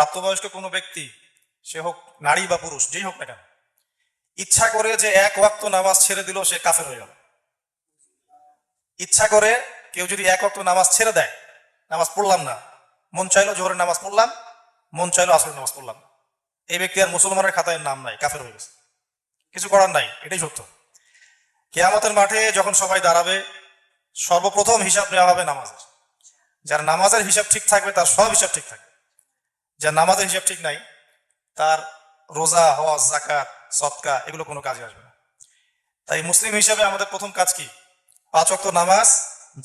প্রাপ্তবয়স্ক কোনো ব্যক্তি, সে হোক নারী বা পুরুষ, যেই হোক না কেন, ইচ্ছা করে যে এক ওয়াক্ত নামাজ ছেড়ে দিল, সে কাফের হয়ে গেল। ইচ্ছা করে কেউ যদি এক ওয়াক্ত নামাজ ছেড়ে দেয়, নামাজ পড়লাম না, মন চাইলো জোহরের নামাজ পড়লাম, মন চাইলো আসরের নামাজ পড়লাম, এই ব্যক্তি আর মুসলমানের খাতায় নাম নাই, কাফের হয়ে গেছে, কিছু করার নাই। এটাই সত্য। কিয়ামতের মাঠে যখন সবাই দাঁড়াবে, সর্বপ্রথম হিসাব নেওয়া হবে নামাজের। যার নামাজের হিসাব ঠিক থাকবে তার সব হিসাব ঠিক থাকবে। যার নামাজের হিসাব ঠিক নাই, তার রোজা, হজ, যাকাত, সদকা এগুলো কোনো কাজে আসবে না। তাই মুসলিম হিসাবে আমাদের প্রথম কাজ কি? 5 ওয়াক্ত নামাজ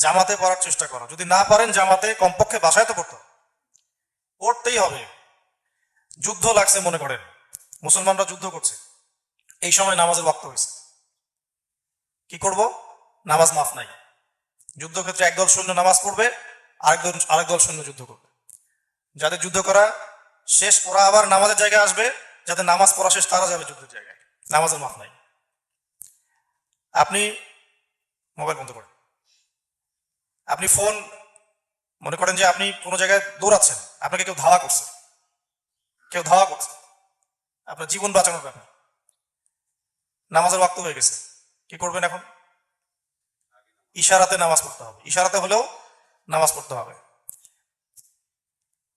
জামাতে পড়ার চেষ্টা করা। যদি না পারেন জামাতে, কমপক্ষে বাসায় তো পড়তেই হবে। যুদ্ধ লাগছে মনে করেন, মুসলমানরা যুদ্ধ করছে, এই সময় নামাজের ওয়াক্ত হয়েছে, কি করব? নামাজ মাফ নাই। যুদ্ধক্ষেত্রে একদল সৈন্য নামাজ পড়বে, আরেক দল সৈন্য যুদ্ধ করবে। যাদের যুদ্ধ করা শেষ, ওরা আবার নামাজের জায়গায় আসবে, যাদের নামাজ পড়া শেষ তারা যাবে যুদ্ধের জায়গায়। নামাজের মাফ নাই। আপনি মোবাইল বন্ধ করেন। আপনি ফোন, মনে করেন যে আপনি কোনো জায়গায় দৌড়াচ্ছেন, আপনাকে কেউ ধাওয়া করছে, আপনার জীবন বাঁচানোর ব্যাপার, নামাজের ওয়াক্ত হয়ে গেছে, কি করবেন এখন? ইশারাতে নামাজ পড়তে হবে। ইশারাতে হলেও নামাজ পড়তে হবে।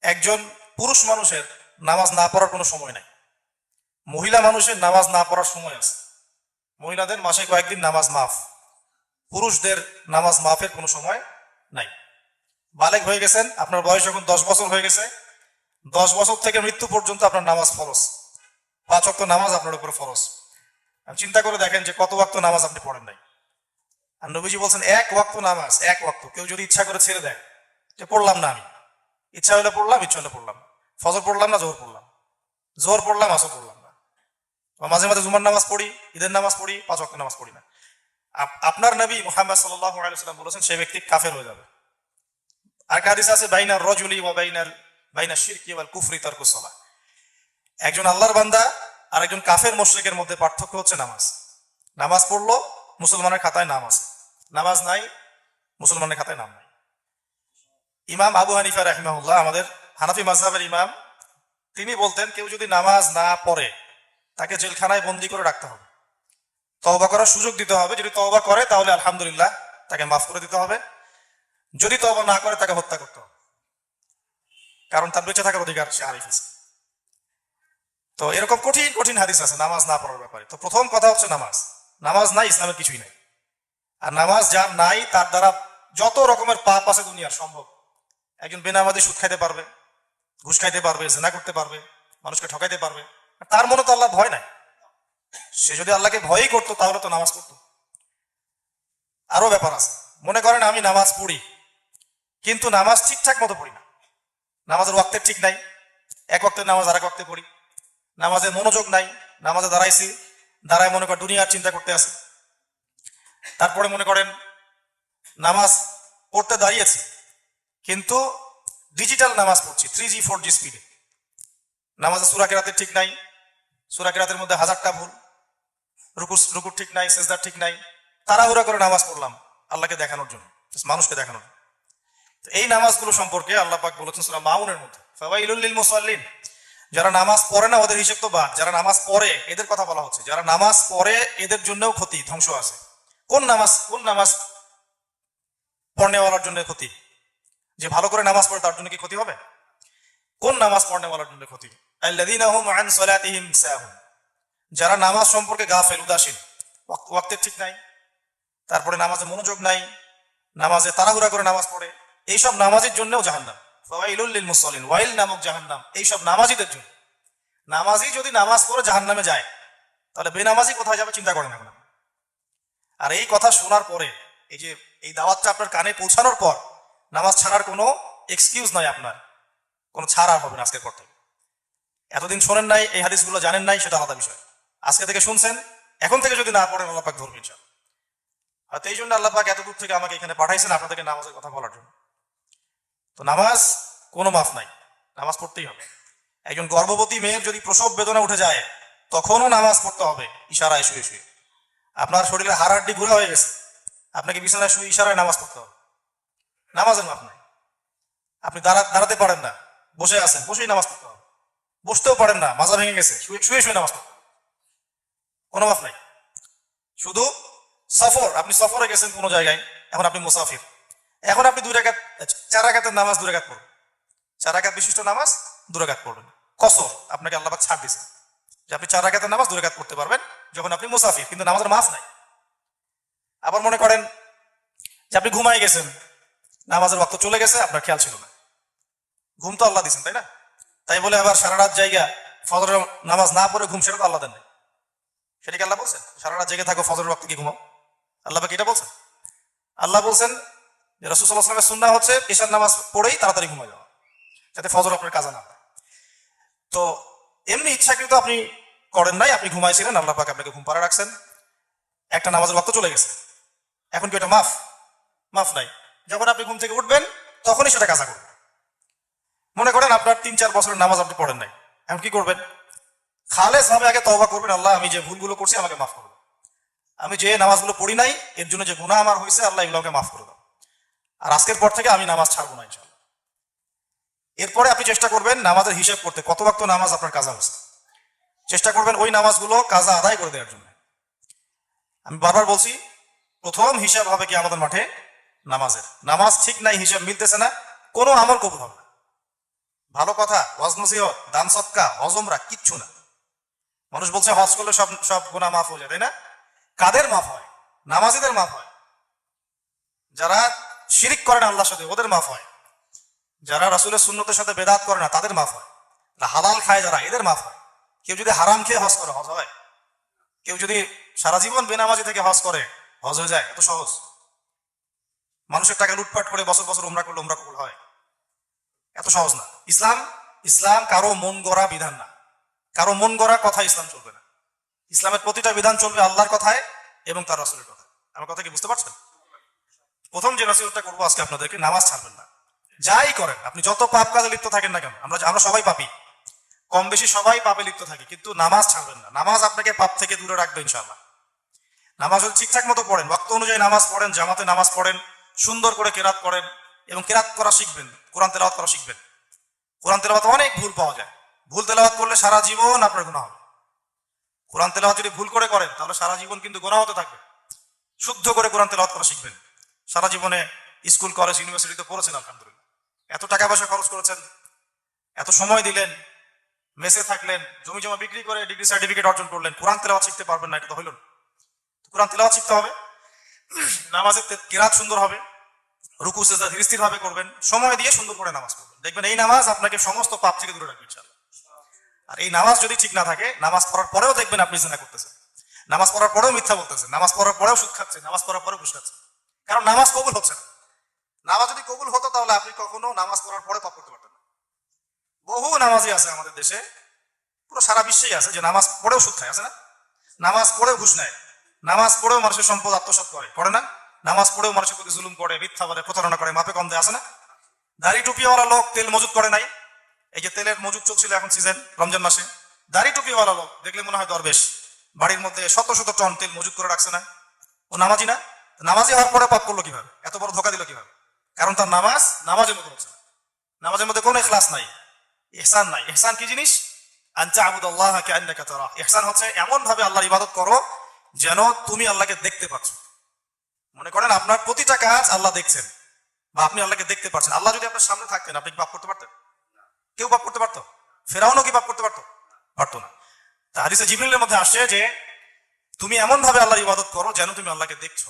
একজন পুরুষ মানুষের নামাজ না পড়ার কোনো সময় নাই, মহিলা মানুষের নামাজ না পড়ার সময় আছে। মহিলাদের মাসে কয়েকদিন নামাজ মাফ, পুরুষদের নামাজ মাফের কোনো সময় নাই। বালেগ হয়ে গেছেন, আপনার বয়স যখন 10 বছর হয়ে গেছে, 10 বছর থেকে মৃত্যু পর্যন্ত আপনার নামাজ ফরজ। 5 ওয়াক্ত নামাজ আপনার উপরে ফরজ। চিন্তা করে দেখেন যে কত ওয়াক্ত নামাজ আপনি পড়েন নাই। আর নবীজি বলছেন এক ওয়াক্ত নামাজ, এক ওয়াক্ত কেউ যদি ইচ্ছা করে ছেড়ে দেয়, যে পড়লাম না আমি, ইচ্ছা হলে পড়লাম, ইচ্ছা হলে পড়লাম, ফজর পড়লাম না জোহর পড়লাম, জোহর পড়লাম আসর পড়লাম না, বা মাঝে মাঝে জুমার নামাজ পড়ি, ঈদের নামাজ পড়ি, 5 ওয়াক্ত নামাজ পড়ি না, আপনার নবী মুহাম্মদ সাল্লাল্লাহু আলাইহি ওয়াসাল্লাম বলেছেন সেই ব্যক্তি কাফের হয়ে যাবে। আর হাদিস আছে বাইনার রাজুলি ওয়া বাইনা শিরকি ওয়াল কুফরি তারকুস সালাহ। একজন আল্লাহর বান্দা আর একজন কাফের মুশরিকের মধ্যে পার্থক্য হচ্ছে নামাজ। নামাজ পড়লো, মুসলমানের খাতায় নাম আছে, নামাজ নাই, মুসলমানের খাতায় নাম নাই। ইমাম আবু হানিফা রাহিমাহুল্লাহ, আমাদের হানাফি মাযহাবের ইমাম, তিনি বলতেন কেউ যদি নামাজ না পড়ে তাকে জেলখানায় বন্দি করে রাখতে হবে, তওবা করার সুযোগ দিতে হবে। যদি তওবা করে তাহলে আলহামদুলিল্লাহ, তাকে মাফ করে দিতে হবে। যদি তওবা না করে তাকে হত্যা করতে হবে, কারণ তার বেঁচে থাকার অধিকার সে হারিয়ে ফেলেছে। তো এরকম কঠিন কঠিন হাদিস আছে নামাজ না পড়ার ব্যাপারে। তো প্রথম কথা হচ্ছে নামাজ নাই, ইসলামের কিছুই নাই। আর নামাজ যার নাই তার দ্বারা যত রকমের পাপ আছে দুনিয়ার সম্ভব। একজন বেনামাজি সুদ খাইতে পারবে, ঘুষ খাইতে পারবে, জেনা করতে পারবে, মানুষকে ঠকাইতে পারবে, তার মনে তো আল্লাহ ভয় নাই। সে যদি আল্লাহকে ভয়ই করতো তাহলে তো নামাজ পড়তো। আরো ব্যাপার আছে, মনে করেন আমি নামাজ পড়ি কিন্তু নামাজ ঠিকঠাক মতো পড়ি না, নামাজের ওয়াক্তের ঠিক নাই, এক ওয়াক্তের নামাজ আরেক ওয়াক্তে পড়ি, নামাজের মনোযোগ নাই, নামাজে দাঁড়াইছি, দাঁড়ায় মনে করেন দুনিয়ার চিন্তা করতে আছে। তারপরে মনে করেন নামাজ পড়তে দাঁড়িয়েছি কিন্তু ডিজিটাল নামাজ পড়ছি 3G 4G স্পিডে, নামাজে সূরা কেরাতের ঠিক নাই, সূরা কেরাতের মধ্যে 1000টা ভুল, রুকুর ঠিক নাই, সেজদার ঠিক নাই, তাড়াহুড়া করে নামাজ পড়লাম আল্লাহকে দেখানোর জন্য, মানুষকে দেখানোর জন্য। এই নামাজগুলো সম্পর্কে আল্লাহ পাক বলেছেন সূরা মাউনের মধ্যে, ফাওয়াইলুল লিল মুসাল্লিন, যারা নামাজ পড়ে না ওদের হিসেব তো বাদ, যারা নামাজ পড়ে এদের কথা বলা হচ্ছে। যারা নামাজ পড়ে এদের জন্যও ক্ষতি, ধ্বংস আছে। কোন নামাজ পড়নেওয়ালার জন্য ক্ষতি? যে ভালো করে নামাজ পড়ে তার জন্য কি ক্ষতি হবে? কোন নামাজ পড়নেওয়ালার জন্য ক্ষতি? আল্লাযীনা হুম আন সালাতিহিম সাহুন, যারা নামাজ সম্পর্কে গাফেল, উদাসীন, ওয়াক্তের ঠিক নাই, তারপরে নামাজে মনোযোগ নাই, নামাজে তাড়াহুড়া করে নামাজ পড়ে, এইসব নামাজের জন্যও জাহান্নাম। ফাওয়াইলুল লিল মুসাল্লিন, ওয়াইল নামক জাহান্নাম এইসব নামাজীদের জন্য। নামাজি যদি নামাজ পড়ে জাহান্নামে যায় তাহলে বেনামাজি কোথায় যাবে চিন্তা করেন এখন। আর এই কথা শোনার পরে, এই যে এই দাওয়াতটা আপনার কানে পৌঁছানোর পর নামাজ ছাড়ার কোনো এক্সকিউজ নাই, আপনার কোনো ছাড় আর হবে না আজকের পর থেকে। এতদিন শোনেন নাই, এই হাদিসগুলো জানেন নাই, সেটা আলাদা বিষয়। আজকে থেকে শুনছেন, এখন থেকে যদি না পড়েন আল্লাহ পাক ধরবেন ইনশাআল্লাহ। হয়তো এই জন্য আল্লাহ পাক এত দূর থেকে আমাকে এখানে পাঠাইছেন আপনাদেরকে নামাজের কথা বলার জন্য। তো নামাজ কোনো মাফ নাই, নামাজ পড়তেই হবে। একজন গর্ভবতী মেয়ের যদি প্রসব বেদনা উঠে যায় তখনও নামাজ পড়তে হবে, ইশারায় শুয়ে শুয়ে। আপনার শরীরে হাড়াহাড্ডি ঘোরা হয়ে গেছে, আপনাকে বিছানায় শুয়ে ইশারায় নামাজ পড়তে হবে, নামাজের মাফ নাই। আপনি দাঁড়াতে পারেন না, বসে আছেন, বসেই নামাজ পড়তে হবে। বসতেও পারেন না, মাজা ভেঙে গেছে, শুয়ে শুয়ে শুয়ে নামাজ পড়বেন, কোনো মাফ নাই। শুধু সফর, আপনি সফরে গেছেন কোনো জায়গায়, এখন আপনি মুসাফির, এখন আপনি 2 রাকাত 4 রাকাতের নামাজ 2 রাকাত পড়বেন, 4 রাকাত বিশিষ্ট নামাজ 2 রাকাত পড়বেন। কসর আপনাকে আল্লাহ পাক ছাড় দিয়েছে যে আপনি 4 রাকাতের নামাজ 2 রাকাত পড়তে পারবেন যখন আপনি মুসাফির, কিন্তু নামাজের মাফ নাই। আবার মনে করেন যে আপনি ঘুমাই গেছেন, নামাজের ওয়াক্ত চলে গেছে, আপনার খেয়াল ছিল না, ঘুম তো আল্লাহ দিয়েছেন তাই না? তাই বলে আবার সারা রাত জায়গা ফজরের নামাজ না পড়ে ঘুম, সেটা তো আল্লাহ দেন নাই। সেটা কি আল্লাহ বলছেন সারা রাত জেগে থাকো ফজরের ওয়াক্তে কি ঘুমাও? আল্লাহ পাক এটা বলছেন? আল্লাহ বলছেন যে রাসূল সাল্লাল্লাহু আলাইহি ওয়াসাল্লামের সুন্নাহ হচ্ছে ঈশার নামাজ পড়েই তাড়াতাড়ি ঘুমাই যাওয়া, যাতে ফজর আপনার কাজা না হয়। তো এমনি ইচ্ছাকৃত আপনি করেন নাই, আপনি ঘুমাইছিলেন, আল্লাহ পাক আপনাকে ঘুম পাড়া রাখছেন, একটা নামাজের ওয়াক্ত চলে গেছে, এখন কি এটা মাফ? মাফ নাই। যখন আপনি ঘুম থেকে উঠবেন তখনই সেটা কাজা করবেন। মনে করেন আপনার 3-4 বছরের নামাজ আপনি পড়েন নাই, এখন কি করবেন? খালেস ভাবে আগে তওবা করবেন, আল্লাহ আমি যে ভুলগুলো করছি আমাকে মাফ করবেন, আমি যে নামাজগুলো পড়ি নাই এর জন্য যে গুনাহ আমার হয়েছে, আল্লাহ এগুলোকে মাফ করে দাও, আর আজকের পর থেকে আমি নামাজ ছাড়বো না ইনশাআল্লাহ। এরপরে আপনি চেষ্টা করবেন নামাজের হিসাব করতে, কত ওয়াক্ত নামাজ আপনার কাজা হয়েছে, চেষ্টা করবেন ওই নামাজগুলো কাজা আদায় করে দেওয়ার জন্য। আমি বারবার বলছি, প্রথম হিসাব হবে কি আমাদের মাঠে নামাজের। নামাজ ঠিক নাই, হিসাব মিলতেছে না, কোনো আমল কবুল হবে না। ভালো কথা, ওয়াজ নসিহত, দান সদকা, হজ উমরা কিচ্ছু না। মানুষ বলছে হজ করলে সব সব গুনাহ মাফ হয়ে যায়, তাই না? কাদের মাফ হয়? নামাজীদের মাফ হয়। যারা শিরিক করে না আল্লাহর সাথে ওদের মাফ হয়। যারা রাসূলের সুন্নতের সাথে বেদাত করে না তাদের মাফ হয়। হালাল খায় যারা, এদের মাফ হয়। কেউ যদি হারাম খেয়ে হজ করে, হজ হয়? কেউ যদি সারা জীবন বেনামাজি থেকে হজ করে, হজ হয়ে যায়? এত সহজ? মানুষের টাকা লুটপাট করে বছর বছর উমরা করলে উমরা কবুল হয়? এত সহজ না। ইসলাম ইসলাম কারো মন গড়া বিধান না, কারো মন গড়া কথা ইসলাম চলবে না। ইসলামের প্রতিটা বিধান চলবে আল্লাহর কথায় এবং তার রাসূলের কথায়। আমার কথা কি বুঝতে পারছেন? প্রথম যে নসিহতটা করবো আজকে আপনাদেরকে, নামাজ ছাড়বেন না। যাই করেন আপনি, যত পাপ কাজে লিপ্ত থাকেন না কেন, আমরা সবাই পাপী, কম বেশি সবাই পাপে লিপ্ত থাকি, কিন্তু নামাজ ছাড়বেন না। নামাজ আপনাকে পাপ থেকে দূরে রাখবে ইনশাআল্লাহ। নামাজ যদি ঠিকঠাক মতো পড়েন, ওয়াক্ত অনুযায়ী নামাজ পড়েন, জামাতে নামাজ পড়েন, সুন্দর করে কেরাত পড়েন এবং কেরাত করা শিখবেন, কোরআন তেলাওয়াত করা শিখবেন। কোরআন তেলাওয়াতে অনেক ভুল পাওয়া যায়, ভুল তেলাওয়াত করলে সারা জীবন আপনার গুনাহ হবে। কোরআন তেলাওয়াত যদি ভুল করে করেন তাহলে সারা জীবন কিন্তু গুনাহ হতে থাকবে। শুদ্ধ করে কোরআন তেলাওয়াত করা শিখবেন। সারা জীবনে স্কুল কলেজ ইউনিভার্সিটিতে পড়েছেন, আলহামদুলিল্লাহ, এত টাকা পয়সা খরচ করেছেন, এত সময় দিলেন, মেসে থাকলেন, জমি জমা বিক্রি করে ডিগ্রি সার্টিফিকেট অর্জন করলেন, কোরআন তেলাওয়াত শিখতে পারবেন না, এটা তো হইল না। কোরআন তেলাওয়াত শিখতে হবে, নামাজের কিরাত সুন্দর হবে, রুকু সিজদা ধীর স্থির ভাবে করবেন, সময় দিয়ে সুন্দর করে নামাজ পড়বেন, দেখবেন এই নামাজ আপনাকে সমস্ত পাপ থেকে দূরে রাখবে ইনশাআল্লাহ। আর এই নামাজ যদি ঠিক না থাকে, নামাজ পড়ার পরেও দেখবেন আপনি জিনা করতেছেন, নামাজ পড়ার পরেও মিথ্যা বলতেছেন, নামাজ পড়ার পরেও সুদ খাচ্ছেন, নামাজ পড়ার পরেও ঘুষ খাচ্ছেন, কারণ নামাজ কবুল হচ্ছে না। নামাজ যদি কবুল হতো তাহলে আপনি কখনো নামাজ পড়ার পরে পাপ করতে পারতেন না। বহু নামাজি আছে আমাদের দেশে, পুরো সারা বিশ্বেই আছে, যে নামাজ পড়েও সুদ খায়, আছে না? নামাজ পড়েও ঘুষ নেয়, নামাজ পড়েও মানুষের সম্পদ আত্মসাৎ করে না? নামাজ পড়েও মানুষের প্রতি জুলুম করে, মিথ্যা বলে, প্রতারণা করে, মাপে কম দেয়, আছে না? দাড়ি টুপিওয়ালা লোক তেল মজুদ করে নাই, এই যে তেলের মজুদ চলছিল এখন সিজন রমজান মাসে, দাড়ি টুপিওয়ালা লোক দেখলে মনে হয় দরবেশ, বাড়ির মধ্যে শত শত টন তেল মজুদ করে রাখছে না? ও নামাজি না? নামাজি হওয়ার পরে পাপ করলো কিভাবে? এত বড় ধোকা দিল কিভাবে? কারণ তার নামাজের মতো হচ্ছে না। নামাজের মধ্যে কোনো ইখলাস নাই, ইহসান নাই। ইহসান কি জিনিস? আন তা'বুদাল্লাহা কাআন্নাকা তারাহ। ইহসান হচ্ছে এমন ভাবে আল্লাহর ইবাদত করো যেন তুমি আল্লাহকে দেখতে পাচ্ছ। মনে করেন আপনার প্রতিটা কাজ আল্লাহ দেখছেন বা আপনি আল্লাহকে দেখতে পাচ্ছেন। আল্লাহ যদি আপনার সামনে থাকতেন, আপনি কি পাপ করতে পারতেন? কেউ পাপ করতে পারতো? ফেরাউনও কি পাপ করতে পারতো? পারতো না। তা হাদিসে জিবরিলের মধ্যে আসে যে তুমি এমন ভাবে আল্লাহর ইবাদত করো যেন তুমি আল্লাহকে দেখছো।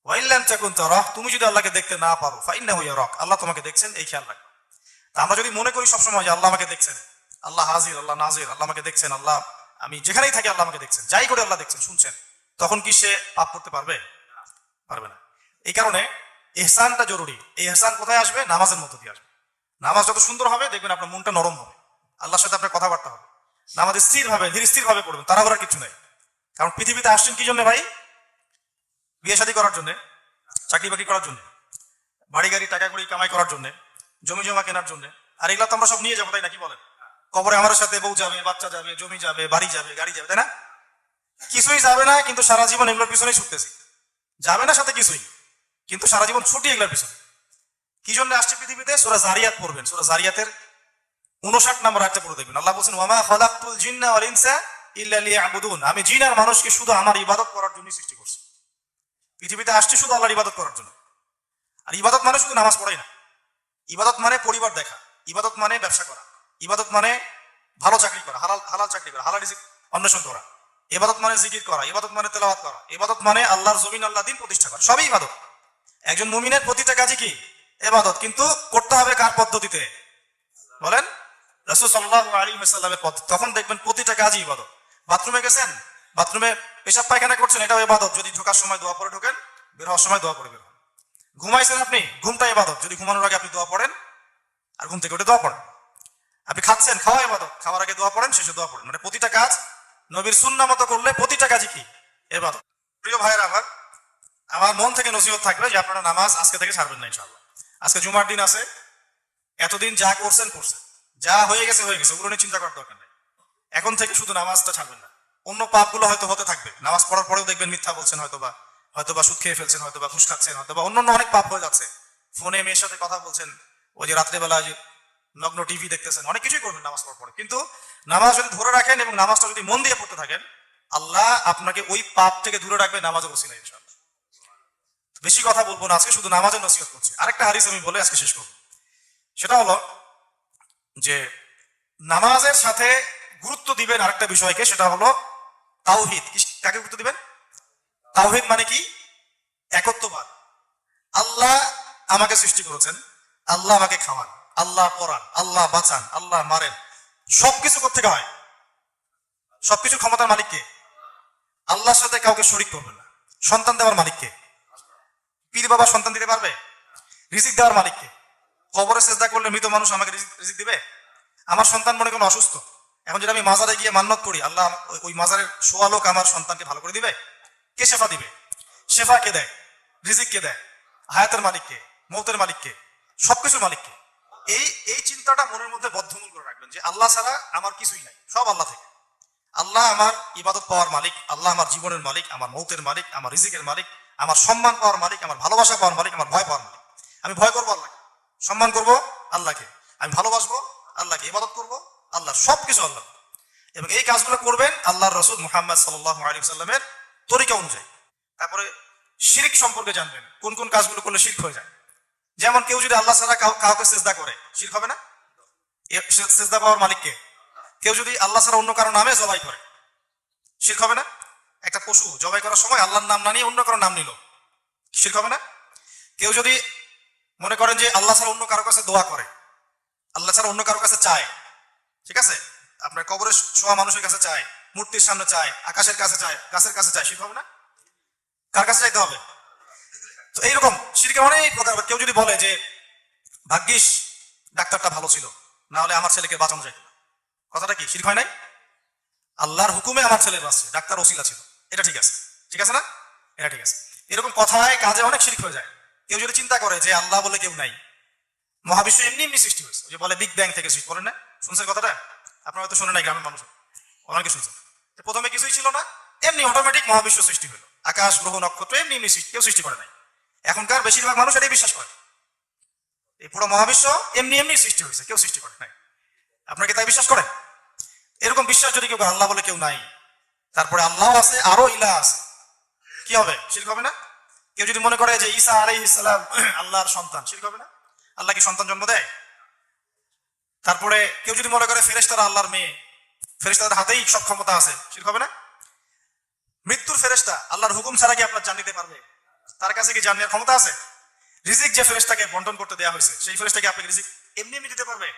ওয়া ইল্লাম তাকুন তারাহ, তুমি যদি আল্লাহকে দেখতে না পারো, ফাইন্নাহু ইয়ারাক, আল্লাহ তোমাকে দেখছেন, এই খেয়াল রাখবে। তা আমরা যদি মনে করি সবসময় যে আল্লাহ আমাকে দেখছেন, আল্লাহ হাজির, আল্লাহ নাজির, আল্লাহ আমাকে দেখছেন, আল্লাহ আমি যেখানেই থাকি আল্লাহ আমাকে দেখছেন, যাই করে আল্লাহ দেখছেন, শুনছেন, তখন কি সে পাপ করতে পারবে? পারবে না। এই কারণে ইহসানটা জরুরি। এই ইহসান কোথায় আসবে? নামাজের মধ্যে দিয়ে আসবে। নামাজ যত সুন্দর হবে দেখবেন আপনার মনটা নরম হবে, আল্লাহর সাথে আপনার কথাবার্তা হবে। নামাজ স্থির ভাবে, ধীর স্থির ভাবে পড়বেন, তাড়াহুড়ার কিছু নাই। কারণ পৃথিবীতে আসছেন কি জন্য ভাই? বিয়ে শাদী করার জন্য, চাকরি বাকরি করার জন্য, বাড়ি গাড়ি টাকা কড়ি কামাই করার জন্য, জমি জমা কেনার জন্য। আর এগুলো তো আমরা সব নিয়ে যাবো, তাই নাকি বলেন? কবরে আমার সাথে বউ যাবে, বাচ্চা যাবে, জমি যাবে, বাড়ি যাবে, গাড়ি যাবে, তাই না? কিছুই যাবে না, কিন্তু সারা জীবন এগুলোর পিছনেই ছুটতেছি। যাবে না সাথে কিছুই, কিন্তু সারা জীবন ছুটি এগুলোর পিছনে। কি জন্য আসছে পৃথিবীতে? সূরা জারিয়াত পড়বেন। সূরা জারিয়াতের 59 নম্বর আয়াতটা পড়ে দেখবেন, আল্লাহ বলছেন ওয়ামা খালাকতুল জিন্না ওয়াল ইনসা ইল্লা লিয়াবুদুন, আমি জিন আর মানুষকে শুধু আমার ইবাদত করার জন্য সৃষ্টি করছি। পৃথিবীতে আসছে শুধু আল্লাহর ইবাদত করার জন্য। আর ইবাদত মানে শুধু নামাজ পড়াই না, ইবাদত মানে পরিবার দেখা, ইবাদত মানে ব্যবসা করা, ইবাদত মানে ভালো চাকরি করা, হালাল চাকরি করা, হালাল রিজিক অন্বেষণ করা, ইবাদত মানে জিকির করা, ইবাদত মানে তেলাওয়াত করা, ইবাদত মানে আল্লাহর জমিন আল্লাহ দিন প্রতিষ্ঠা করা, সবই ইবাদত। একজন মুমিনের প্রতিটা কাজই কি ইবাদত, কিন্তু করতে হবে কার পদ্ধতিতে বলেন? রাসূল সাল্লাল্লাহু আলাইহি ওয়াসাল্লামের পদ্ধতি। তখন দেখবেন প্রতিটা কাজই ইবাদত। বাথরুমে গেছেন, বাথরুমে পেশাব পায়খানা করছেন, এটাও ইবাদত, যদি ঢোকার সময় দোয়া পড়ে ঢোকেন, বের হওয়ার সময় দোয়া পড়ে বের হন। ঘুমাইছেন আপনি, ঘুমটা ইবাদত, যদি ঘুমানোর আগে আপনি দোয়া পড়েন আর ঘুম থেকে উঠে দোয়া পড়েন। আপনি খাচ্ছেন, খাওয়া ইবাদত, খাওয়ার আগে দোয়া পড়েন, শেষে দোয়া পড়েন। মানে প্রতিটা কাজ নবীর সুন্নাহ মতো করলে প্রতিটা কাজই কি ইবাদত। প্রিয় ভাইয়েরা, আমার মন থেকে নসিহত থাকবে যে আপনারা নামাজ আজকে থেকে ছাড়বেন না ইনশাআল্লাহ। আজকে জুমার দিন আছে, এতদিন যা করছেন, যা হয়ে গেছে, ওগুলো নিয়ে চিন্তা করার দরকার নেই। এখন থেকে শুধু নামাজটা ছাড়বেন না। অন্য পাপগুলো হয়তো হতে থাকবে, নামাজ পড়ার পরেও দেখবেন মিথ্যা বলছেন, হয়তোবা সুদ খেয়ে ফেলছেন, হয়তোবা ঘুষ খাচ্ছেন, হয়তোবা অন্যান্য অনেক পাপ হয়ে যাচ্ছে। ফোনে মেয়ের সাথে কথা বলছেন, ওই যে রাত্রেবেলা যে নগ্ন টিভি দেখতেছেন, অনেক কিছুই করবেন নামাজ পড়ার পরে। কিন্তু নামাজ যদি ধরে রাখেন এবং নামাজটা যদি মন দিয়ে পড়তে থাকেন, আল্লাহ আপনাকে ওই পাপ থেকে দূরে রাখবে নামাজের ওসিলায় ইনশাআল্লাহ। বেশি কথা বলবো না, আজকে শুধু নামাজের নসিহত করছি। আরেকটা হাদিস আমি বলে আজকে শেষ করবো। সেটা হলো যে নামাজের সাথে গুরুত্ব দিবেন আরেকটা বিষয়কে, সেটা হলো তাওহীদ। কাকে গুরুত্ব দিবেন? তাওহীদ মানে কি? একত্ববাদ। আল্লাহ আমাকে সৃষ্টি করেছেন, আল্লাহ আমাকে খাওয়ান, আল্লাহ পড়ান, আল্লাহ বাঁচান, আল্লাহ মারেন, সবকিছু কোত্থেকে হয়? সবকিছু ক্ষমতার মালিককে। আল্লাহর সাথে কাউকে শরীক করবেন না। সন্তান দেওয়ার মালিককে। পীর বাবা সন্তান দিতে পারবে? রিজিক দেওয়ার মালিককে। কবরে সেজদা করলে মৃত মানুষ আমাকে রিজিক দিবে? আমার সন্তান মনে করুন অসুস্থ, এখন যদি আমি মাজারে গিয়ে মান্নত করি, আল্লাহ ওই মাজারের সোয়া লোক আমার সন্তানকে ভালো করে দিবে? কে শেফা দিবে? শেফা কে দেয়? রিজিক কে দেয়? হায়াতের মালিককে, মৌতের মালিককে, সবকিছুর মালিককে। এই চিন্তাটা মনের মধ্যে বদ্ধমূল করে রাখবেন যে আল্লাহ ছাড়া আমার কিছুই নাই, সব আল্লাহ থেকে। আল্লাহ আমার ইবাদত পাওয়ার মালিক, আল্লাহ আমার জীবনের মালিক, আমার মৌতের মালিক, আমার রিজিকের মালিক, আমার সম্মান পাওয়ার মালিক, আমার ভালোবাসা পাওয়ার মালিক, আমার ভয় পাওয়ার মালিক। আমি ভয় করবো আল্লাহকে, সম্মান করবো আল্লাহকে, আমি ভালোবাসবো আল্লাহকে, ইবাদত করবো আল্লাহ, সবকিছু আল্লাহ। এবং এই কাজগুলো করবেন আল্লাহর রাসূল মুহাম্মদ সাল্লাল্লাহু আলাইহি ওয়াসাল্লামের তরিকা অনুযায়ী। তারপরে শিরক সম্পর্কে জানবেন, কোন কোন কাজগুলো করলে শিরক হয়ে যায়। যেমন কেউ যদি আল্লাহ ছাড়া কাউকে সিজদা করে, শিরক হবে না? সিজদা পাওয়ার মালিককে। কেউ যদি আল্লাহ ছাড়া অন্য কারো নামে জবাই করে, শিরক হবে না? একটা পশু জবাই করার সময় আল্লাহর নাম না নিয়ে অন্য কারো নাম নিল, শিরক হবে না? কেউ যদি মনে করেন যে আল্লাহ ছাড়া অন্য কারো কাছে দোয়া করে, আল্লাহ ছাড়া অন্য কারো কাছে চায়, ঠিক আছে, আপনার কবরের শোয়া মানুষের কাছে চায়, মূর্তির সামনে চায়, আকাশের কাছে চায়, গাছের কাছে চায়, শিরক হবে না? কার কাছে চাইতে হবে? তো এইরকম শিরকের অনেক প্রকার। কেউ যদি বলে যে ভাগ্যিস ডাক্তারটা ভালো ছিল, না হলে আমার ছেলেকে বাঁচানো যেত না, কথাটা কি শিরক হয় নাই? আল্লাহর হুকুমে আমার ছেলে বাঁচছে, ডাক্তার ওসিলা ছিল, এটা ঠিক আছে, ঠিক আছে না? এটা ঠিক আছে। এরকম কথায় কাজে অনেক শিরক হয়ে যায়। কেউ যদি চিন্তা করে যে আল্লাহ বলে কেউ নাই, মহাবিশ্ব এমনি এমনি সৃষ্টি হয়েছে, যে বলে বিগ ব্যাং থেকে সৃষ্টি, বলেন না? শুনছেন কথাটা? আপনারা হয়তো শুনে নাই, গ্রামের মানুষ অনেকে শুনছেন। প্রথমে কিছুই ছিল না, এমনি অটোমেটিক মহাবিশ্ব সৃষ্টি হলো, আকাশ গ্রহ নক্ষত্র এমনি এমনি কেউ সৃষ্টি করে নাই। এখনকার বেশিরভাগ মানুষ এটাই বিশ্বাস করে, এই পুরো মহাবিশ্ব এমনি এমনি সৃষ্টি হয়েছে, কেউ সৃষ্টি করে নাই। আপনাকে তাই বিশ্বাস করেন? এরকম বিশ্বাস যদি কেউ আল্লাহ বলে কেউ নাই, তারপরে আল্লাহ আছে, আরো ইলাহ আছে, কি হবে? শিরক হবে না? কেউ যদি মনে করে যে ঈসা আলাইহিস সালাম আল্লাহর সন্তান, শিরক হবে না? আল্লাহ কি সন্তান জন্ম দেয়? তারপরে কেউ যদি মনে করে ফেরেশতারা আল্লাহর মেয়ে, ফেরেশতাদের হাতেই সব ক্ষমতা আছে, শিরক হবে না? মৃত্যুর ফেরেশতা আল্লাহর হুকুম ছাড়া কি আপনার জান নিতে পারবে? তার কাছে কি জান নেওয়ার ক্ষমতা আছে? রিজিক যে ফেরেশতাকে বন্টন করতে দেওয়া হয়েছে, সেই ফেরেশতাকে আপনাকে রিজিক এমনি এমনি দিতে পারবে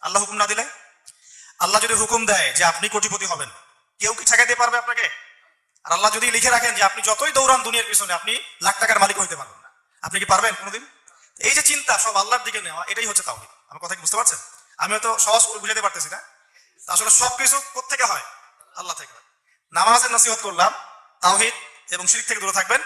আল্লাহ হুকুম না দিলে? আল্লাহ যদি হুকুম দেয় যে আপনি কোটিপতি হবেন, কেউ কি ঠেকাইতে পারবে আপনাকে? আর আল্লাহ যদি লিখে রাখেন যে আপনি যতই দৌড়ান দুনিয়ার পিছনে, আপনি লাখ টাকার মালিক হইতে পারবেন না, আপনি কি পারবেন কোনোদিন? এই যে চিন্তা সব আল্লাহর দিকে নেওয়া, এটাই হচ্ছে তাওহীদ। আমার কথা কি বুঝতে পারছেন? আমি হয়তো সহজ করে বুঝাতে পারতেছি না, আসলে সবকিছু কোত্থেকে হয়? আল্লাহ থেকে হয়। নামাজের নসিহত করলাম, তাওহীদ এবং শিরক থেকে দূরে থাকবেন।